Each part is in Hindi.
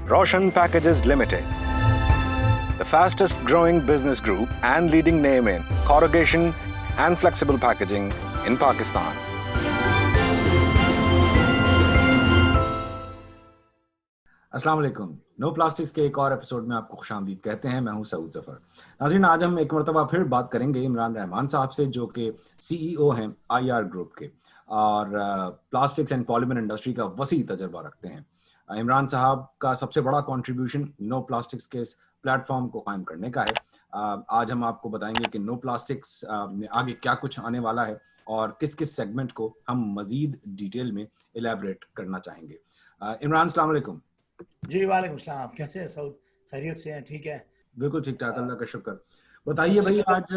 Roshan Packages Limited, the fastest growing business group and leading name in corrugation and flexible packaging in Pakistan. अस्सलाम वालेकुम। नो प्लास्टिक्स के एक और एपिसोड में आपको खुशामदीद कहते हैं। मैं हूं सऊद जफर। नाज़रीन, आज हम एक मरतबा फिर बात करेंगे इमरान रहमान साहब से, जो कि CEO हैं IR ग्रुप के और प्लास्टिक्स एंड पॉलीमर इंडस्ट्री का वसी तजर्बा रखते हैं। इमरान साहब का सबसे बड़ा कंट्रीब्यूशन नो प्लास्टिक्स के इस प्लेटफॉर्म को कायम करने का है। आज हम आपको बताएंगे कि नो प्लास्टिक्स में आगे क्या कुछ आने वाला है और किस किस सेगमेंट को हम मजीद डिटेल में इलेबरेट करना चाहेंगे। इमरान, अस्सलाम वालेकुम। जी वालेकुम सलाम। कैसे हैं सऊद? खैरियत से हैं? ठीक है, बिल्कुल ठीक ठाक, अल्लाह का शुक्र। बताइए भाई, आज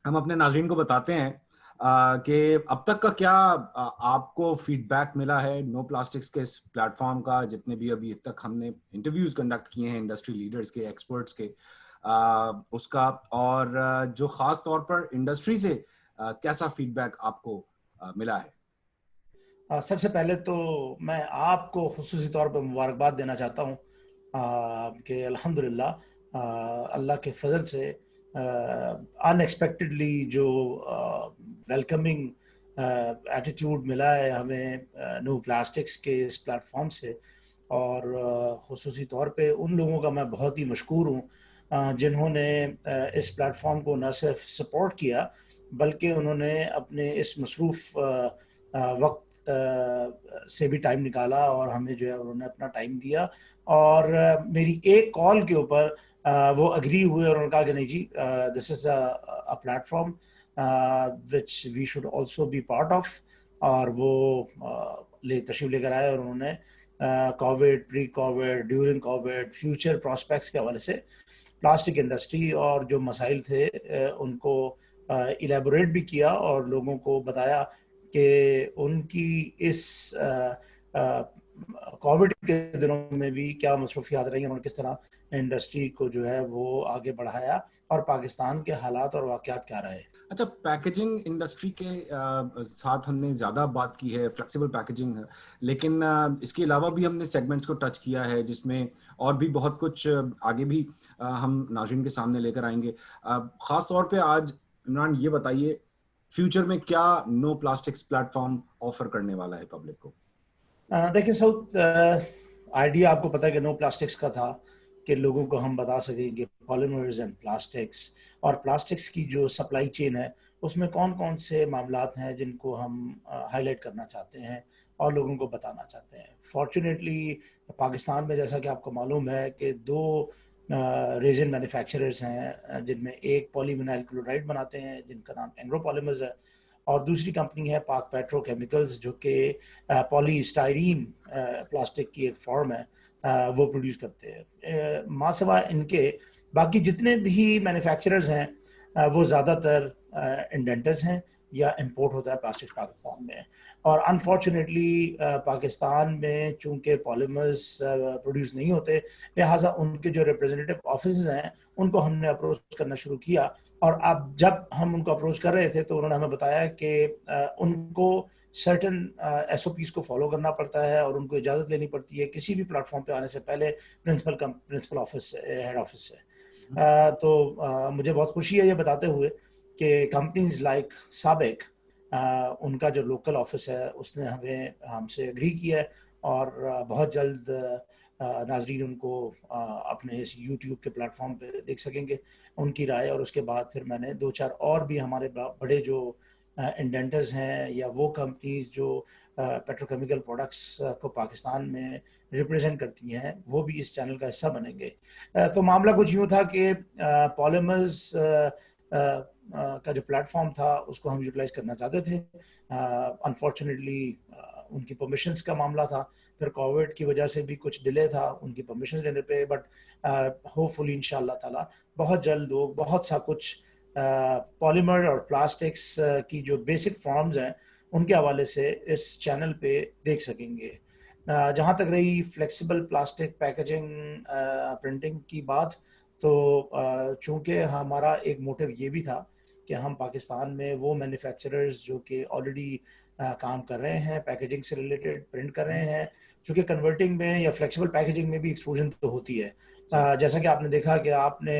हम अपने नाज़रीन को बताते हैं कि अब तक का क्या आपको फीडबैक मिला है नो प्लास्टिक्स के इस प्लेटफॉर्म का, जितने भी अभी तक हमने इंटरव्यूज कंडक्ट किए हैं इंडस्ट्री लीडर्स के, एक्सपर्ट्स के, उसका, और जो खास तौर पर इंडस्ट्री से कैसा फीडबैक आपको मिला है। सबसे पहले तो मैं आपको खुसूसी तौर पर मुबारकबाद देना चाहता हूँ कि अल्हम्दुलिल्लाह अल्लाह के फजल से अनएक्सपेक्टेडली जो वेलकमिंग एटीट्यूड मिला है हमें नो प्लास्टिक्स के इस प्लेटफॉर्म से, और खुसूसी तौर पे उन लोगों का मैं बहुत ही मशकूर हूँ जिन्होंने इस प्लेटफॉर्म को न सिर्फ सपोर्ट किया बल्कि उन्होंने अपने इस मसरूफ़ वक्त से भी टाइम निकाला और हमें जो है उन्होंने अपना टाइम दिया, और मेरी एक कॉल के ऊपर वो अग्री हुए और उन्होंने कहा कि नहीं जी, this is a platform which we should also be part of. और वो तशरीफ लेकर आए और उन्होंने Covid, pre Covid, during Covid, future prospects के हवाले से प्लास्टिक इंडस्ट्री और जो मसाइल थे उनको इलेबोरेट भी किया और लोगों को बताया कि उनकी इस कोविड के दिनों में भी क्या मसरूफियात रही, उन्होंने किस तरह इंडस्ट्री को जो है वो आगे बढ़ाया और पाकिस्तान के हालात और वाक़यात क्या रहे। अच्छा, पैकेजिंग इंडस्ट्री के साथ हमने ज़्यादा बात की है, फ्लेक्सिबल पैकेजिंग, लेकिन इसके अलावा भी हमने सेगमेंट्स को टच किया है जिसमें और भी बहुत कुछ आगे भी हम नाज़रीन के सामने लेकर आएंगे। ख़ास तौर पे आज इमरान ये बताइए, फ्यूचर में क्या नो प्लास्टिक्स प्लेटफॉर्म ऑफर करने वाला है पब्लिक को? देखिए साउथ, आइडिया आपको पता है कि नो प्लास्टिक्स का था कि लोगों को हम बता सकें कि पॉलीमर्स एंड प्लास्टिक्स और प्लास्टिक्स की जो सप्लाई चेन है उसमें कौन कौन से मामलात हैं जिनको हम हाईलाइट करना चाहते हैं और लोगों को बताना चाहते हैं। फॉर्चुनेटली पाकिस्तान में, जैसा कि आपको मालूम है, कि दो रेजिन मैन्युफैक्चरर्स हैं जिनमें एक पॉलीविनाइल क्लोराइड बनाते हैं जिनका नाम एंग्रो पॉलीमर्स है, और दूसरी कंपनी है पाक पेट्रोकेमिकल्स जो कि पॉलीस्टाइरीन प्लास्टिक की एक फॉर्म है, वो प्रोड्यूस करते हैं। मासिवा इनके बाकी जितने भी मैन्युफैक्चरर्स हैं वो ज़्यादातर इंडेंटर्स हैं या इंपोर्ट होता है प्लास्टिक पाकिस्तान में। और अनफॉर्चुनेटली पाकिस्तान में चूंकि पॉलीमर्स प्रोड्यूस नहीं होते, लिहाजा उनके जो रिप्रेजेंटेटिव ऑफिस हैं उनको हमने अप्रोच करना शुरू किया। और अब जब हम उनको अप्रोच कर रहे थे तो उन्होंने हमें बताया कि उनको सर्टन SOPs को फॉलो करना पड़ता है और उनको इजाज़त लेनी पड़ती है किसी भी प्लेटफॉर्म पे आने से पहले प्रिंसिपल ऑफिस से, हेड ऑफिस से। तो मुझे बहुत खुशी है ये बताते हुए कि कंपनीज लाइक साबिक, उनका जो लोकल ऑफिस है उसने हमसे एग्री किया है और बहुत जल्द नाजरीन उनको अपने इस YouTube के प्लेटफॉर्म पे देख सकेंगे उनकी राय। और उसके बाद फिर मैंने दो चार और भी हमारे बड़े जो इंडेंटर्स हैं या वो कंपनीज जो पेट्रोकेमिकल प्रोडक्ट्स को पाकिस्तान में रिप्रेजेंट करती हैं वो भी इस चैनल का हिस्सा बनेंगे। तो मामला कुछ यूँ था कि पॉलीमर्स का जो प्लेटफॉर्म था उसको हम यूटिलाइज करना चाहते थे। अनफॉर्चुनेटली उनकी परमिशंस का मामला था, फिर कोविड की वजह से भी कुछ डिले था उनकी परमिशन लेने पे, बट होपफुली इंशाल्लाह ताला बहुत जल्द लोग बहुत सा कुछ पॉलीमर और प्लास्टिक्स की जो बेसिक फॉर्म्स हैं उनके हवाले से इस चैनल पे देख सकेंगे। जहाँ तक रही फ्लेक्सिबल प्लास्टिक पैकेजिंग प्रिंटिंग की बात, तो चूँकि हमारा एक मोटिव ये भी था कि हम पाकिस्तान में वो मैन्युफैक्चरर्स जो कि ऑलरेडी काम कर रहे हैं, पैकेजिंग से रिलेटेड प्रिंट कर रहे हैं, चूंकि कन्वर्टिंग में या फ्लेक्सिबल पैकेजिंग में भी एक्सट्रूजन तो होती है। जैसा कि आपने देखा कि आपने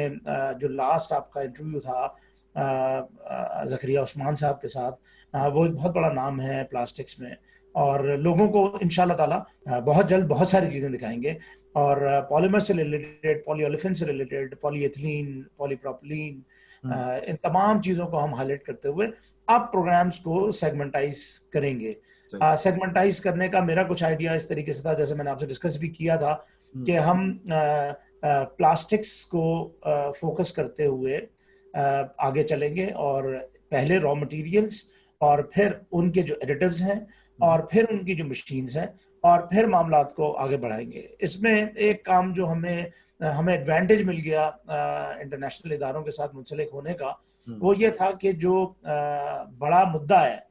जो लास्ट आपका इंटरव्यू था ज़करिया उस्मान साहब के साथ, वो एक बहुत बड़ा नाम है प्लास्टिक्स में, और लोगों को इंशाल्लाह ताला बहुत जल्द बहुत सारी चीज़ें दिखाएंगे, और पॉलीमर से रिलेटेड, पॉलीओलिफिन से रिलेटेड, पॉलीएथिलीन, पॉलीप्रोपिलीन, इन तमाम चीज़ों को हम हाईलाइट करते हुए अब प्रोग्राम्स को सेगमेंटाइज करेंगे। सेगमेंटाइज करने का मेरा कुछ आइडिया इस तरीके से था, जैसे मैंने आपसे डिस्कस भी किया था, कि हम प्लास्टिक्स को फोकस करते हुए आगे चलेंगे, और पहले रॉ मटेरियल्स, और फिर उनके जो एडिटिव्स हैं, और फिर उनकी जो मशीन्स हैं, और फिर मामलात को आगे बढ़ाएंगे। इसमें एक काम जो हमें एडवांटेज मिल गया इंटरनेशनल इदारों के साथ मुंसलिक होने का, वो ये था कि जो बड़ा मुद्दा है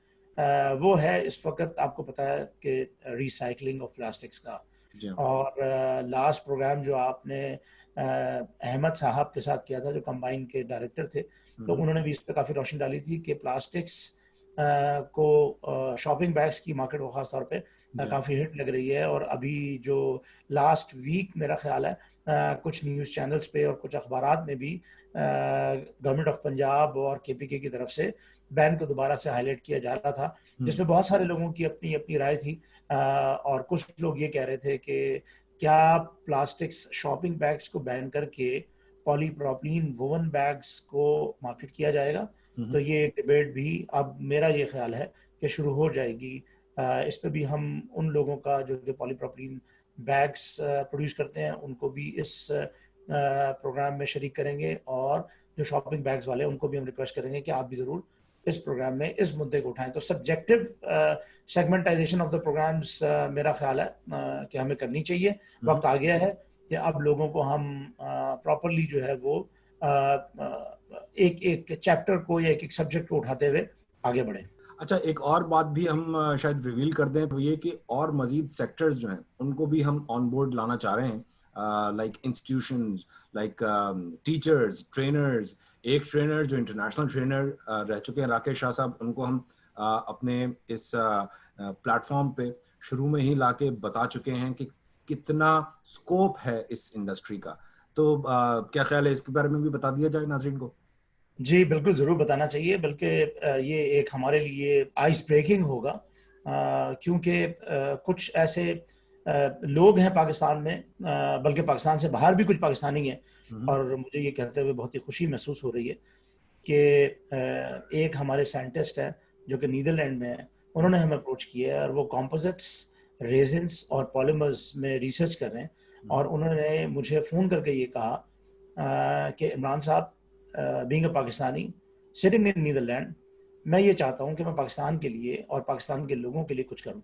वो है इस वक्त, आपको पता है कि रिसाइकलिंग ऑफ प्लास्टिक्स का। और लास्ट प्रोग्राम जो आपने अहमद साहब के साथ किया था, जो कंबाइन के डायरेक्टर थे, तो उन्होंने भी इस पर काफ़ी रोशनी डाली थी कि प्लास्टिक्स को शॉपिंग बैग्स की मार्केट को ख़ास तौर पे काफ़ी हिट लग रही है। और अभी जो लास्ट वीक मेरा ख्याल है कुछ न्यूज़ चैनल्स पे और कुछ अखबारात में भी गवर्नमेंट ऑफ पंजाब और केपीके की तरफ से बैन को दोबारा से हाईलाइट किया जा रहा था, जिसमें बहुत सारे लोगों की अपनी अपनी राय थी। और कुछ लोग ये कह रहे थे कि क्या प्लास्टिक्स शॉपिंग बैग्स को बैन करके पॉलीप्रोपिलीन वोवन बैग्स को मार्केट किया जाएगा। तो ये डिबेट भी अब मेरा ये ख्याल है कि शुरू हो जाएगी। इस पे भी हम उन लोगों का जो कि पॉलीप्रोपिलीन बैग्स प्रोड्यूस करते हैं उनको भी इस प्रोग्राम में शरीक करेंगे, और जो शॉपिंग बैग्स वाले उनको भी हम रिक्वेस्ट करेंगे कि आप भी ज़रूर इस प्रोग्राम में इस मुद्दे को उठाएं। तो सब्जेक्टिव सेगमेंटाइजेशन ऑफ द प्रोग्राम्स मेरा ख्याल है कि हमें करनी चाहिए। वक्त आ गया है कि अब लोगों को हम प्रॉपरली जो है वो एक एक चैप्टर को या एक एक सब्जेक्ट को उठाते हुए आगे बढ़े। अच्छा, एक और बात भी हम शायद रिवील कर दें, तो ये कि और मजीद सेक्टर्स जो हैं उनको भी हम ऑन बोर्ड लाना चाह रहे हैं, like institutions, like teachers, trainers. एक ट्रेनर जो इंटरनेशनल ट्रेनर रह चुके हैं, राकेश शाह साहब, उनको हम अपने इस प्लेटफॉर्म पे शुरू में ही लाके बता चुके हैं कि कितना स्कोप है इस इंडस्ट्री का। तो क्या ख्याल है, इसके बारे में भी बता दिया जाए नाज़रीन को? जी बिल्कुल, ज़रूर बताना चाहिए, बल्कि ये एक हमारे लिए आइस ब्रेकिंग होगा, क्योंकि कुछ ऐसे लोग हैं पाकिस्तान में, बल्कि पाकिस्तान से बाहर भी कुछ पाकिस्तानी हैं, और मुझे ये कहते हुए बहुत ही खुशी महसूस हो रही है कि एक हमारे साइंटिस्ट हैं जो कि नीदरलैंड में है, उन्होंने हमें अप्रोच किया है, और वो कंपोजिट्स, रेजिन्स और पॉलीमर्स में रिसर्च कर रहे हैं। और उन्होंने मुझे फ़ोन करके ये कहा कि Imran sahab, being a Pakistani sitting in Netherland, मैं ये चाहता हूँ कि मैं पाकिस्तान के लिए और पाकिस्तान के लोगों के लिए कुछ करूँ।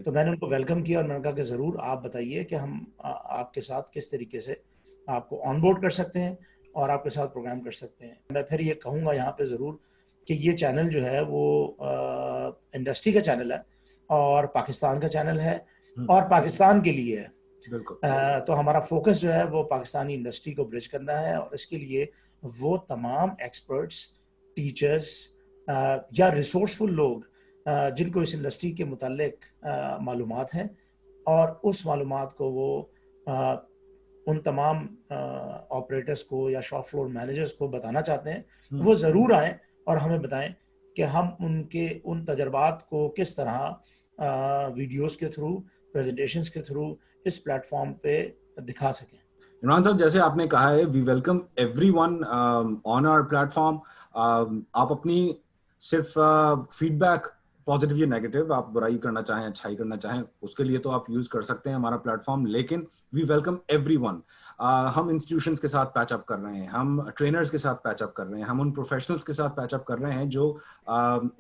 तो मैंने उनको वेलकम किया और मैंने कहा कि ज़रूर आप बताइए कि हम आपके साथ किस तरीके से आपको ऑन बोर्ड कर सकते हैं और आपके साथ प्रोग्राम कर सकते हैं। मैं फिर ये कहूँगा यहाँ पे ज़रूर कि ये चैनल जो है वो इंडस्ट्री का चैनल है, और पाकिस्तान का चैनल है, और पाकिस्तान के लिए है। बिल्कुल। तो हमारा फोकस जो है वो पाकिस्तानी इंडस्ट्री को ब्रिज करना है, और इसके लिए वो तमाम एक्सपर्ट्स, टीचर्स या रिसोर्सफुल लोग जिनको इस इंडस्ट्री के मुतालिक मालूमात हैं, और उस मालूमात को वो उन तमाम ऑपरेटर्स को या शॉप फ्लोर मैनेजर्स को बताना चाहते हैं, वो ज़रूर आएँ और हमें बताएं कि हम उनके उन तजर्बात को किस तरह वीडियोस के थ्रू, प्रेजेंटेशंस के थ्रू इस प्लेटफॉर्म पे दिखा सकें। इमरान साहब, जैसे आपने कहा है, we welcome everyone on our platform. आप अपनी सिर्फ फीडबैक, पॉजिटिव या नेगेटिव, आप बुराई करना चाहें, अच्छाई करना चाहें, उसके लिए तो आप यूज कर सकते हैं हमारा प्लेटफॉर्म, लेकिन वी वेलकम एवरीवन। हम इंस्टीट्यूशंस के साथ पैचअप कर रहे हैं, हम ट्रेनर्स के साथ पैचअप कर रहे हैं, हम उन प्रोफेशनल्स के साथ पैचअप कर रहे हैं जो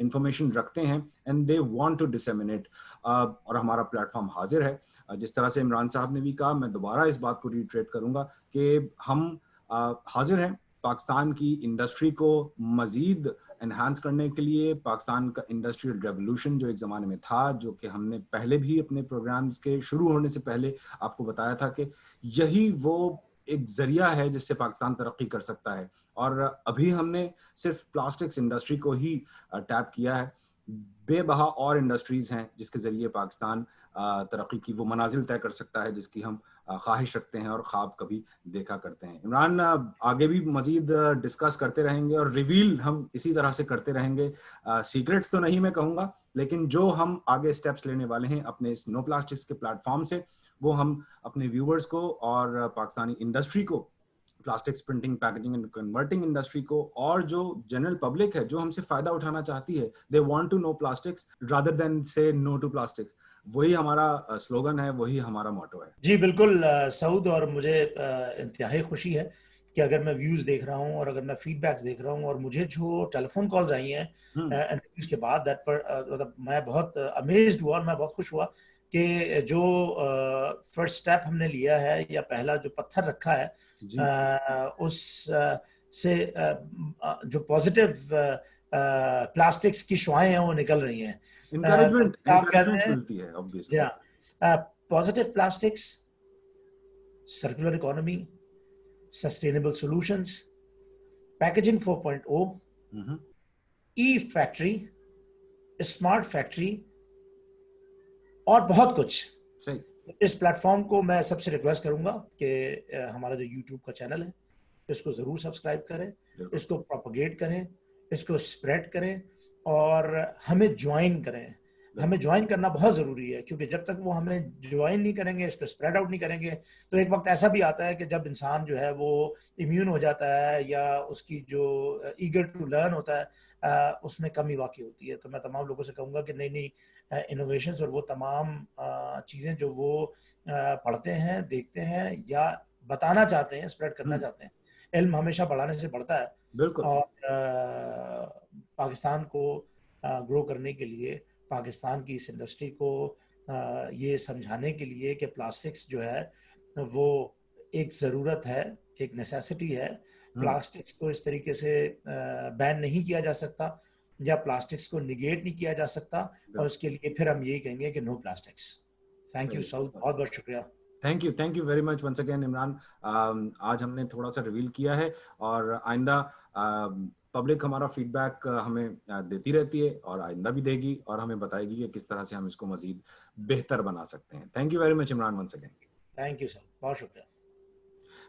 इंफॉर्मेशन रखते हैं and they want to disseminate, और हमारा प्लेटफॉर्म हाजिर है। जिस तरह से इमरान साहब ने भी कहा, मैं दोबारा इस बात को रिट्रेट करूंगा कि हम हाजिर हैं पाकिस्तान की इंडस्ट्री को मजीद एनहांस करने के लिए। पाकिस्तान का इंडस्ट्रियल रेवोल्यूशन जो एक ज़माने में था, जो कि हमने पहले भी अपने प्रोग्राम्स के शुरू होने से पहले आपको बताया था कि यही वो एक जरिया है जिससे पाकिस्तान तरक्की कर सकता है। और अभी हमने सिर्फ प्लास्टिक्स इंडस्ट्री को ही टैप किया है, बेबहा और इंडस्ट्रीज हैं जिसके जरिए पाकिस्तान तरक्की की वो मनाजिल तय कर सकता है जिसकी हम ख्वाहिश रखते हैं और ख्वाब कभी देखा करते हैं। इमरान, आगे भी मजीद डिस्कस करते रहेंगे और रिवील हम इसी तरह से करते रहेंगे। सीक्रेट्स तो नहीं मैं कहूँगा, लेकिन जो हम आगे स्टेप्स लेने वाले हैं अपने इस नो प्लास्टिक्स के प्लेटफॉर्म से, वो हम अपने व्यूवर्स को और पाकिस्तानी इंडस्ट्री को, plastics printing, packaging and converting industry को, और जो जनरल पब्लिक है जो हमसे फायदा उठाना चाहती है, they want to no plastics rather than say no to plastics, वही हमारा स्लोगन है, वही हमारा मोटो है। जी बिल्कुल सऊद, और मुझे इंतहाई खुशी है कि अगर मैं व्यूज देख रहा हूँ और अगर मैं फीडबैक्स देख रहा हूँ और मुझे जो टेलीफोन कॉल्स आई हैं इंटरव्यूज के बाद, दैट पर मतलब मैं बहुत अमेज्ड हुआ और मैं बहुत खुश हुआ कि जो फर्स्ट स्टेप हमने लिया है या पहला जो पत्थर रखा है उस से जो पॉजिटिव प्लास्टिक्स की शुआएं हैं वो निकल रही हैं। एनकरेजमेंट मिलती है obviously. Positive plastics, circular economy, sustainable solutions, packaging 4.0, ई फैक्ट्री, स्मार्ट फैक्ट्री और बहुत कुछ। सही। इस प्लेटफॉर्म को मैं सबसे रिक्वेस्ट करूंगा कि हमारा जो यूट्यूब का चैनल है इसको जरूर सब्सक्राइब करें, इसको प्रोपेगेट करें, इसको स्प्रेड करें और हमें ज्वाइन करें। हमें ज्वाइन करना बहुत जरूरी है, क्योंकि जब तक वो हमें ज्वाइन नहीं करेंगे, इसको स्प्रेड आउट नहीं करेंगे, तो एक वक्त ऐसा भी आता है कि जब इंसान जो है वो इम्यून हो जाता है या उसकी जो ईगर टू लर्न होता है उसमें कमी वाकई होती है। तो मैं तमाम लोगों से कहूँगा कि नई नई इनोवेशंस और वो तमाम चीज़ें जो वो पढ़ते हैं, देखते हैं या बताना चाहते हैं, स्प्रेड करना चाहते हैं, इल्म हमेशा बढ़ाने से बढ़ता है। बिल्कुल। और पाकिस्तान को ग्रो करने के लिए, पाकिस्तान की इस इंडस्ट्री को ये समझाने के लिए कि प्लास्टिक्स जो है वो एक ज़रूरत है, एक नेसेसिटी है। प्लास्टिक्स को इस तरीके से बैन नहीं किया जा सकता या प्लास्टिक्स को निगेट नहीं किया जा सकता, और उसके लिए फिर हम यही कहेंगे कि no plastics. Thank you Saud, बहुत बहुत शुक्रिया। Thank you very much once again Imran. आज हमने थोड़ा सा रिवील किया है और आइंदा पब्लिक हमारा फीडबैक हमें देती रहती है और आइंदा भी देगी और हमें बताएगी कि किस तरह से हम इसको मजीद बेहतर बना सकते हैं। Thank you very much Imran once again. Thank you sir, बहुत शुक्रिया।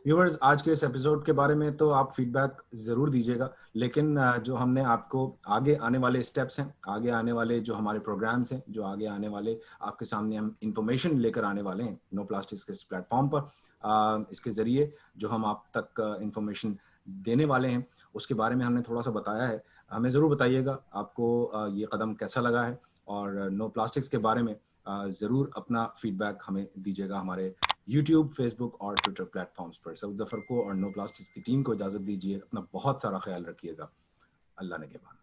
व्यूअर्स, आज के इस एपिसोड के बारे में तो आप फीडबैक ज़रूर दीजिएगा, लेकिन जो हमने आपको आगे आने वाले स्टेप्स हैं, आगे आने वाले जो हमारे प्रोग्राम्स हैं, जो आगे आने वाले आपके सामने हम इंफॉर्मेशन लेकर आने वाले हैं नो प्लास्टिक्स के इस प्लेटफॉर्म पर, इसके ज़रिए जो हम आप तक इंफॉर्मेशन देने वाले हैं उसके बारे में हमने थोड़ा सा बताया है। हमें ज़रूर बताइएगा आपको ये कदम कैसा लगा है, और नो प्लास्टिक्स के बारे में ज़रूर अपना फीडबैक हमें दीजिएगा हमारे YouTube, Facebook और ट्विटर प्लेटफॉर्म्स पर। सऊद जफर को और नो प्लास्टिक्स की टीम को इजाज़त दीजिए। अपना बहुत सारा ख्याल रखिएगा। अल्लाह निगहबान।